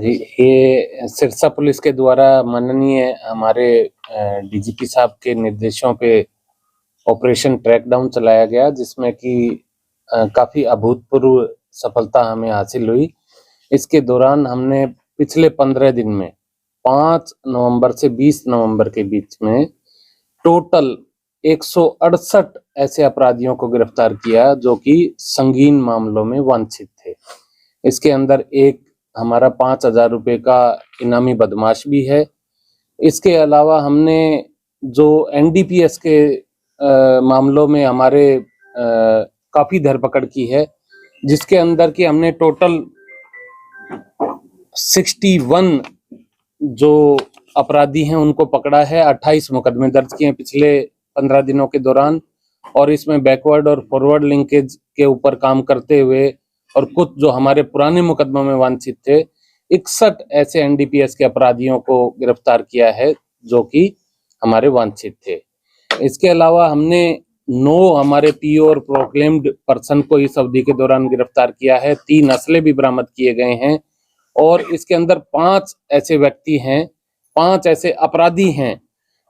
जी, ये सिरसा पुलिस के द्वारा माननीय हमारे डीजीपी साहब के निर्देशों पे ऑपरेशन ट्रैक डाउन चलाया गया, जिसमें कि काफ़ी अभूतपूर्व सफलता हमें हासिल हुई। इसके दौरान हमने पिछले 15 दिन में 5 नवंबर से 20 नवंबर के बीच में टोटल 168 ऐसे अपराधियों को गिरफ्तार किया जो कि संगीन मामलों में वांछित थे। इसके अंदर एक हमारा 5,000 रुपये का इनामी बदमाश भी है। इसके अलावा हमने जो एनडीपीएस के मामलों में हमारे काफ़ी धरपकड़ की है, जिसके अंदर की हमने टोटल 61 जो अपराधी हैं उनको पकड़ा है। 28 मुकदमे दर्ज किए हैं पिछले 15 दिनों के दौरान, और इसमें बैकवर्ड और फॉरवर्ड लिंकेज के ऊपर काम करते हुए और कुछ जो हमारे पुराने मुकदमों में वांछित थे 61 ऐसे एनडीपीएस के अपराधियों को गिरफ्तार किया है जो कि हमारे वांछित थे। इसके अलावा हमने 9 हमारे पीओ और प्रोक्लेम्ड पर्सन को इस अवधि के दौरान गिरफ्तार किया है। 3 असले भी बरामद किए गए हैं, और इसके अंदर 5 ऐसे व्यक्ति हैं, 5 ऐसे अपराधी हैं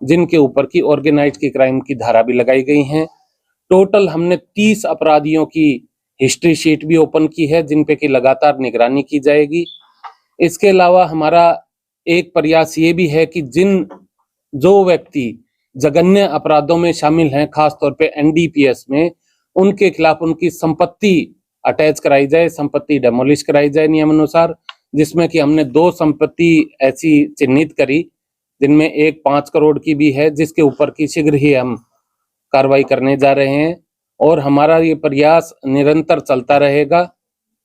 जिनके ऊपर की ऑर्गेनाइज्ड की क्राइम की धारा भी लगाई गई हैं। टोटल हमने 30 अपराधियों की हिस्ट्री शीट भी ओपन की है, जिन पे की लगातार निगरानी की जाएगी। इसके अलावा हमारा एक प्रयास ये भी है कि जो व्यक्ति जघन्य अपराधों में शामिल हैं, खासतौर पे एनडीपीएस में, उनके खिलाफ उनकी संपत्ति अटैच कराई जाए, संपत्ति डेमोलिश कराई जाए नियमानुसार, जिसमें कि हमने 2 संपत्ति ऐसी चिन्हित करी जिनमें एक 5 करोड़ की भी है, जिसके ऊपर की शीघ्र ही हम कार्रवाई करने जा रहे हैं, और हमारा ये प्रयास निरंतर चलता रहेगा।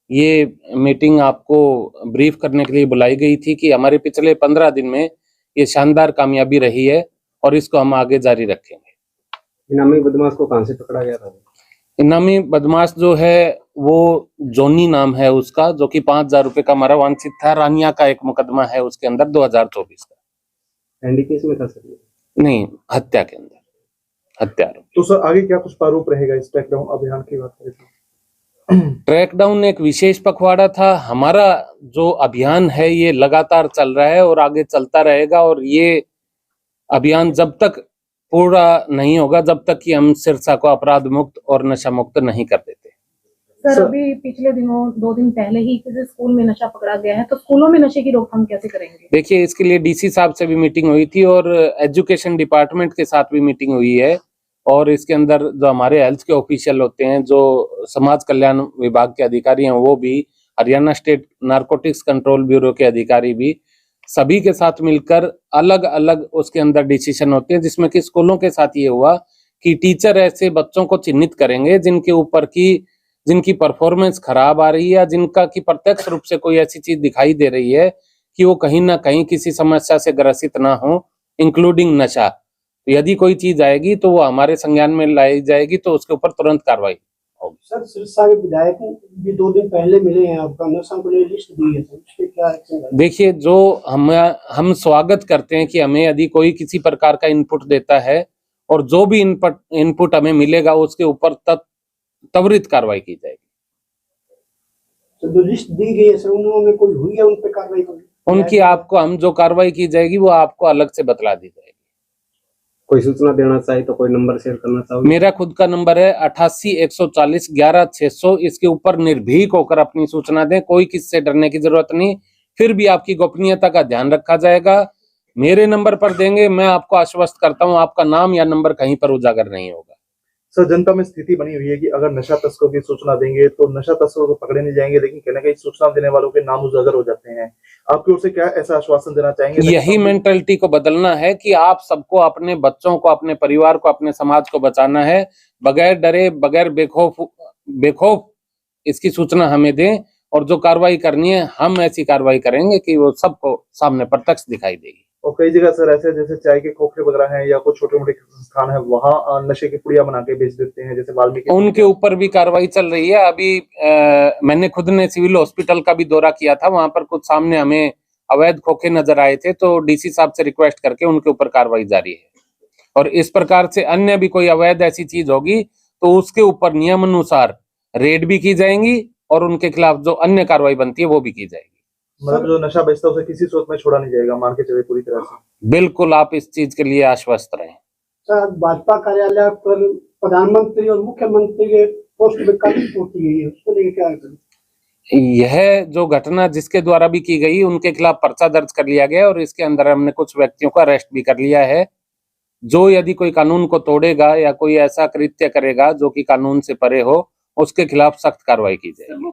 ये मीटिंग आपको ब्रीफ करने के लिए बुलाई गई थी कि हमारे पिछले 15 दिन में ये शानदार कामयाबी रही है और इसको हम आगे जारी रखेंगे। इनामी बदमाश को कहां से पकड़ा गया था? इनामी बदमाश जो है वो जोनी नाम है उसका, जो कि 5,000 रुपये का हमारा वांछित था। रानिया का एक मुकदमा है उसके अंदर 2024 का। एनडीपीएस में था सर? नहीं, हत्या के अंदर, हत्या। तो सर आगे क्या कुछ प्रारूप रहेगा इस ट्रैकडाउन अभियान की बात करें तो? ट्रैकडाउन एक विशेष पखवाड़ा था। हमारा जो अभियान है ये लगातार चल रहा है और आगे चलता रहेगा, और ये अभियान जब तक पूरा नहीं होगा जब तक कि हम सिरसा को अपराध मुक्त और नशा मुक्त नहीं कर देते। सर अभी पिछले दिनों 2 दिन पहले ही किसी स्कूल में नशा पकड़ा गया है, तो स्कूलों में नशे की रोकथाम कैसे करेंगे? देखिए, इसके लिए डीसी साहब से भी मीटिंग हुई थी और एजुकेशन डिपार्टमेंट के साथ भी मीटिंग हुई है, और इसके अंदर जो हमारे हेल्थ के ऑफिशियल होते हैं, जो समाज कल्याण विभाग के अधिकारी हैं, वो भी, Haryana state narcotics control bureau के अधिकारी भी, सभी के साथ मिलकर अलग अलग उसके अंदर डिसीजन होते हैं, जिसमें कि स्कूलों के साथ ये हुआ कि टीचर ऐसे बच्चों को चिन्हित करेंगे जिनके ऊपर की जिनकी परफॉर्मेंस खराब आ रही है, या जिनका की प्रत्यक्ष रूप से कोई ऐसी चीज दिखाई दे रही है कि वो कहीं ना कहीं किसी समस्या से ग्रसित ना हो, इंक्लूडिंग नशा। तो यदि कोई चीज आएगी तो वो हमारे संज्ञान में लाई जाएगी, तो उसके ऊपर तुरंत कार्रवाई होगी। सर सिरसा के विधायक भी 2 दिन पहले मिले हैं, आपका नशा को लिस्ट दी है, उस पे क्या एक्शन है? देखिए, जो हम स्वागत करते हैं कि हमें यदि कोई किसी प्रकार का इनपुट देता है, और जो भी इनपुट हमें मिलेगा उसके ऊपर त्वरित कार्रवाई की जाएगी। तो जो लिस्ट दी गई है सर, उन्होंने कोई हुई है उन पे कार्रवाई? उनकी आपको हम जो कार्रवाई की जाएगी वो आपको अलग से बतला दी जाएगी। कोई सूचना देना चाहे तो कोई नंबर शेयर करना चाहोगे? मेरा खुद का नंबर है 88 140 11 600। इसके ऊपर निर्भीक होकर अपनी सूचना दें, कोई किससे डरने की जरूरत नहीं। फिर भी आपकी गोपनीयता का ध्यान रखा जाएगा। मेरे नंबर पर देंगे, मैं आपको आश्वस्त करता हूं आपका नाम या नंबर कहीं पर उजागर नहीं होगा। सर जनता में स्थिति बनी हुई है कि अगर नशा तस्करों की सूचना देंगे तो नशा तस्करों को पकड़े नहीं जाएंगे, लेकिन कहीं ना कहीं सूचना देने वालों के नाम उजागर हो जाते हैं। आपकी ओर से क्या ऐसा आश्वासन देना चाहेंगे? यही मेंटलिटी को बदलना है कि आप सबको, अपने बच्चों को, अपने परिवार को, अपने समाज को बचाना है। बगैर डरे, बगैर बेखौफ इसकी सूचना हमें दें, और जो कार्रवाई करनी है हम ऐसी कार्रवाई करेंगे कि वो सबको सामने प्रत्यक्ष दिखाई देगी। और कई जगह सर ऐसे जैसे चाय के खोखे वगैरह हैं या कुछ छोटे मोटे स्थान है, वहाँ नशे की पुड़िया बना के बेच देते हैं, जैसे वाल्मीकि, उनके ऊपर भी कार्रवाई चल रही है। अभी मैंने खुद ने सिविल हॉस्पिटल का भी दौरा किया था, वहां पर कुछ सामने हमें अवैध खोखे नजर आए थे, तो डीसी साहब से रिक्वेस्ट करके उनके ऊपर कार्रवाई जारी है। और इस प्रकार से अन्य भी कोई अवैध ऐसी चीज होगी तो उसके ऊपर नियमानुसार रेड भी की जाएंगी, और उनके खिलाफ जो अन्य कार्रवाई बनती है वो भी की जाएगी। मतलब जो नशा बेचता है उसे किसी सूरत में छोड़ा नहीं जाएगा, मान के चले पूरी तरह से। बिल्कुल आप इस चीज के लिए आश्वस्त रहें। सर आज भाजपा कार्यालय पर प्रधानमंत्री और मुख्यमंत्री के पोस्ट में काफी होती गई है, उसको लेकर क्या करें? यह जो घटना जिसके द्वारा भी की गई उनके खिलाफ पर्चा दर्ज कर लिया गया और इसके अंदर हमने कुछ व्यक्तियों को अरेस्ट भी कर लिया है। जो यदि कोई कानून को तोड़ेगा या कोई ऐसा कृत्य करेगा जो कि कानून से परे हो, उसके खिलाफ सख्त कार्रवाई की जाएगी।